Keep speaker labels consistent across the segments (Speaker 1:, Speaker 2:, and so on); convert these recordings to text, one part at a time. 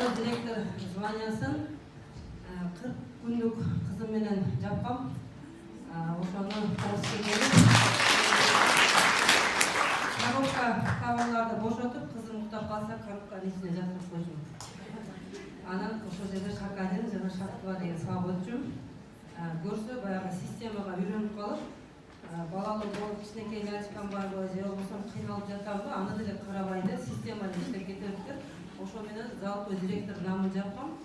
Speaker 1: Залы директор званиясын 40 күндік қызыменен жапқам. Ошоны коробка кабарларды бошотуп, қызым уктап калса коробканын ичине жатырып койдум. Анан ошол жерде шакадин жана шактыба деген сабак өтчүм. Көрсө баягы системага үйрөнүп калып, балалуу болуп кичинекей ачкан барбы, же болбосо кыйналып жатамбы, аны деле карабай эле системаны иштеп кетиптир. Ошо менен залпы директор намын жапкам.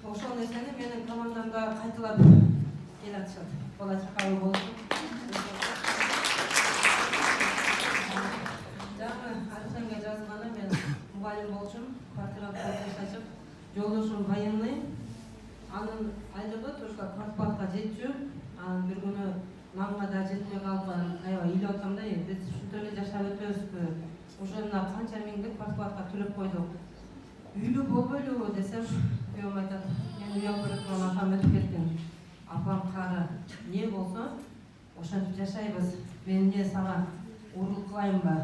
Speaker 1: Ошол нерсени менин командамда кайталап келатышат. Бала чакалуу болуп. Жаңы Арифемге жазганда мен мугалим болчумун, квартирант болуп жашачып, жолдошум военный. Анын айлыгы только квартплатка жетчү. Анан бир күнү мага да жетпей калып, аябай ыйлап атам да, биз ушинтип эле жашап өтөбүзбү? Уже мына канча миңдик квартплатка төлөп койдук. Үйлүү болбойлубу десем, күйөөм айтат, мен үй алып берет, апам өтүп кеткен. Апам кары, не болсо ошентип жашайбыз. Мен эмне сага урук кылайынбы?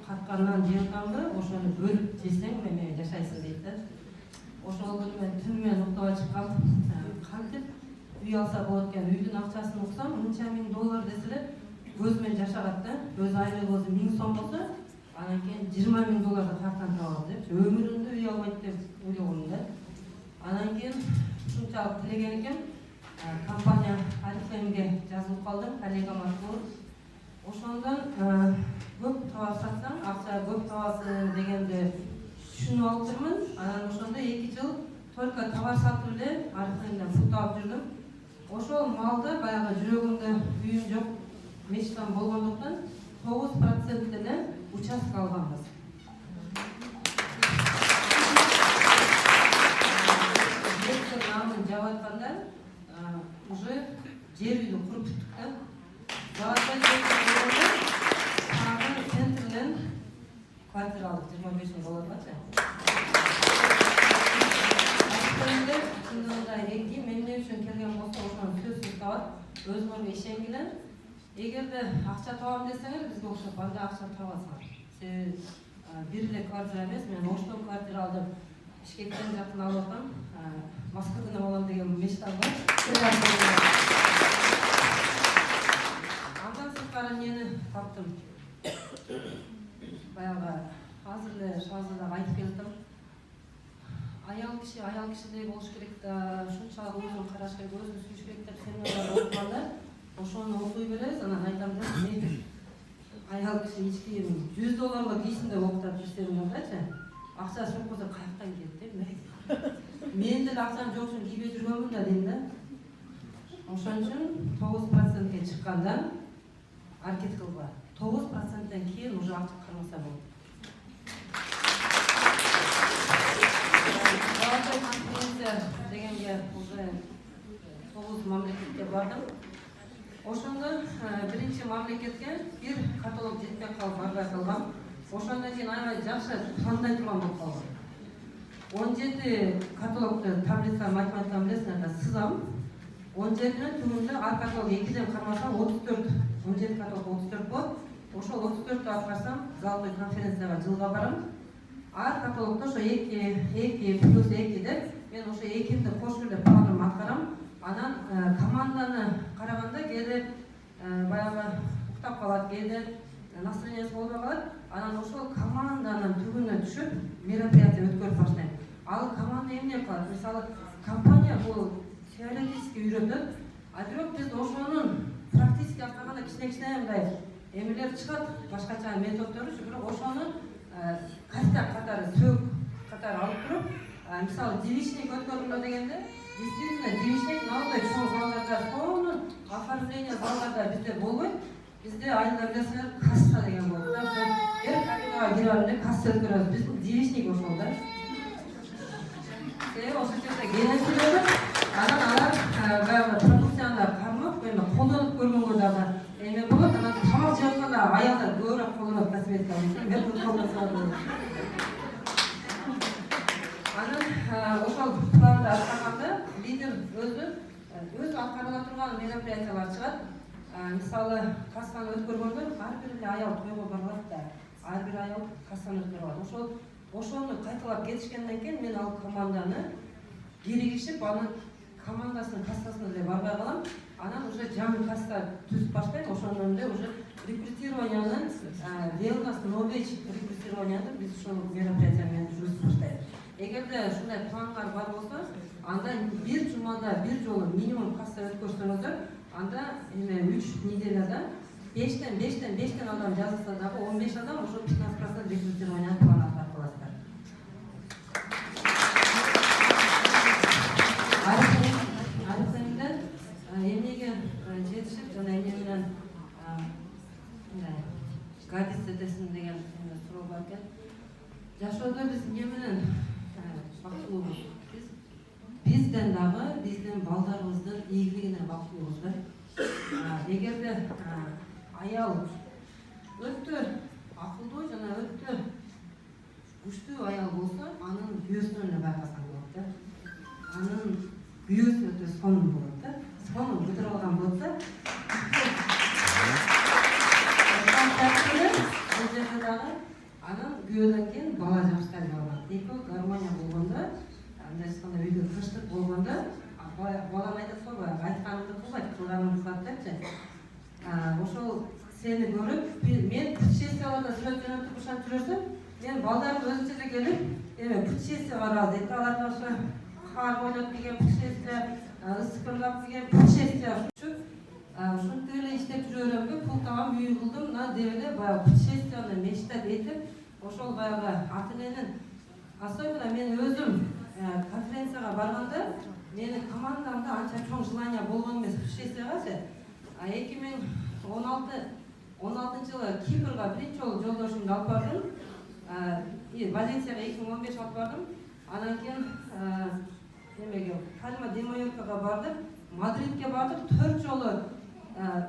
Speaker 1: Каткандан жыйылганбы, ошону бөлүп жесең менен жашайсың дейт да. Ошол күнү мен түнүмен уктабай чыккам. Кантип үй алса болот экен, үйдүн акчасын уксам, $1000 деселе көзүмен жашагат да. Өз айлыгыбыз 1000 сом болсо, анан кийин $20000 картан табабыз депчи. Өмүрүндө үй албайт деп ойлогом да. Анан кийин ушунчалык тилеген экен, компания Арифемге жазылып калдым, коллегам аркылуу. Ошондон көп товар сатсам, акча көп табасың дегенди түшүнүп алыптырмын. Анан ошондо 2 жыл только товар сатып эле Арифемден пул таап жүрдүм. Ошол малда баягы жүрөгүмдө үйүм жок, мечтам болгондуктан 9% деле участок алганбыз. Директор намын жап атканда уже жер үйдү куруп бүттүк да. Заводдон центрден квартира алдык, $25000-чы. Арифемде чындыгында эки эмне үчүн келген болсо, ошону сөзсүз табат. Өзүңөргө ишенгиле. Эгерде акча табам десеңер, бизге окшоп анда акча табасыңар. Себеби бир эле квартира эмес, мен Оштон квартира алдым. Бишкектен жакын алып атам. Москвадан алам деген мечтам бар. Андан сырткары эмнени таптым? Баягы азыр эле шазыда айтып келдим. Аял кишидей болуш керек да, ушунчалык өзүн караш керек, өзүн сүйүш керек деп семинарлар окуганда, ошону окуй беребиз, анан айтам да, мен аял киши ички $100 кийсин деп окутат бир семинардачы. Акча суккузу каяктан келди деп мен. Мен деле акчам жок үчүн кийбей жүргөнмүн да дейм да. Ошон үчүн 9%ге чыкканда аракет кылгыла. 9%-тен кийин уже акча кармаса болот. Конференция дегенге уже 9 мамлекетке бардым. Ошондо биринчи мамлекетке бир каталог жетпей калып барбай калгам. Ошондон кийин аябай жакшы тандай турган болуп калгам. 17 каталогду таблица математиканы билесиңер, сызам. 17-нин түбүндө ар каталог 2ден кармасам 34, 17 каталог 34 болот. Ошол 34-тү аткарсам, залдуу конференцияга жылга барам. Ар каталогдо ошо 2 плюс 2 деп, мен ошо 2-ни кошуп эле планым аткарам. Анан команданы караганда кээде баягы уктап калат, кээде настроениясы болбой калат. Анан ошол команданын түбүнө түшүп, мероприятие өткөрүп баштайм. Ал команда эмне кылат? Мисалы, компания бул теоретически үйрөтөт, а бирок биз ошонун практически аткарганда кичине мындай эмелер чыгат, башкача методдору, бирок ошону кастак катары, сөк катары алып туруп, мисалы, девичник өткөргөндө дегенде, действительно девичник мындай чоң залдарда, сонун оформление залдарда бизде болбойт. Бизде айында билесиңер касса деген болот. Эр кабинаға кире касса өткөрөбүз. Биз девичник ошол да. Ошол жерде кеңешилер, анан алар баягы продукцияны кармап, эми колдонуп көргөнгө дагы эме болот. Анан тамак жеп атканда аялдар көбүрөөк колдонот косметиканы. Мен колдонсам болот. Анан ошол планды аткарганда лидер өзү аткарыла турган мероприятиялар чыгат. Мисалы, кассаны өткөргөндө ар бир эле аял тойго барбайт да. Ар бир аял кассаны өткөрүп алат. Ошол ошону кайталап кетишкенден кийин мен ал команданы киригишип анын командасынын кассасына эле барбай калам. Анан уже жаңы касса түзүп баштайм. Ошондон эле уже рекрутированиянын wellness knowledge рекрутированияны биз ошол мероприятие менен жүргүзүп баштайбыз. Эгерде ушундай пландар бар болсо, анда бир жумада бир жолу минимум касса өткөрсөңүздөр, анда 3 неделяда 5 адам жазылса дагы 15 адам ошо 15% рекрутированияны план аткарып аласыздар. Арыктайымдан эмнеге жетишип жана эмне менен гадис этесиң деген суроо бар экен. Жашоодо биз эмне менен бактылуубуз? Бизден дагы биздин балдарыбыздын ийгилигине бактылуубуз. Эгерде аял өтө акылдуу жана өтө күчтүү аял болсо, анын күйөөсүнөн эле байкасаң болот да. Анын күйөөсү өтө сонун болот да. Сонун кыдырып алган болот да. Бул жерде дагы анын күйөөдөн кийин бала жаштай алат. Экөө гармония болгондо, андай ешкандай үйдө тынчтык болгондо, балам айтат го, айтканымды кылбайт, кылганымды кылат депчи. Ошол сени көрүп, мен путешествияларда сүрөт жөнөтүп ушантып жүрсөм, мен балдарым өзүнчө эле келип, путешествие барабыз дейт. Аларга ошо кар ойноп келген путешествие, ысыкырлап келген путешествие ушинтип эле иштеп жүрө беремби, пул табам, үй кылдым, мына деп эле баягы путешествияны мечтать этип, ошол баягы ата-эненин, особенно мен өзүм конференцияга барганда, менин командамда анча чоң желание болгон эмес путешествиягачы. 2016 жылы Кипрга биринчи жолу жолдошумду алып бардым. Валенсияга 2015 алып бардым. Анан кийин Пальма де Майоркага бардык, Мадридке бардык. 4 жолу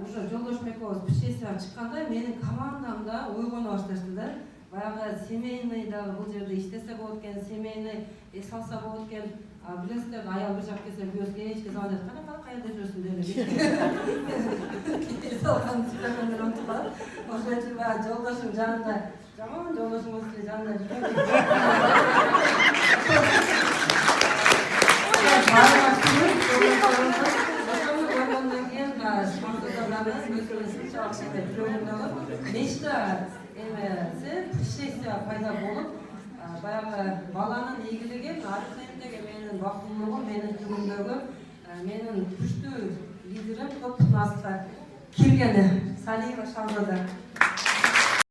Speaker 1: уже жолдошум экөөбүз путешествияга чыкканда менин командамда ойгоно башташты да. Баягы семейный дагы бул жерде иштесе болот экен, семейный эс алса болот экен. Билесиздер, аял бир жак келсе күйөөсү эч звонок эткан, кайда жүрөсүң деп эле. Эс алган телефондон унутуп калат. Ошон үчүн баягы жолдошум жанында, жаман жолдошум болсо жанында жүрөм. Мечта путешествие пайда болуп, баягы баланын ийгилиги, арыктайымдагы менин бактылуулугум, менин жүгүмдөгү, менин күчтүү лидерим топтун астына киргени Салиева Шалзада.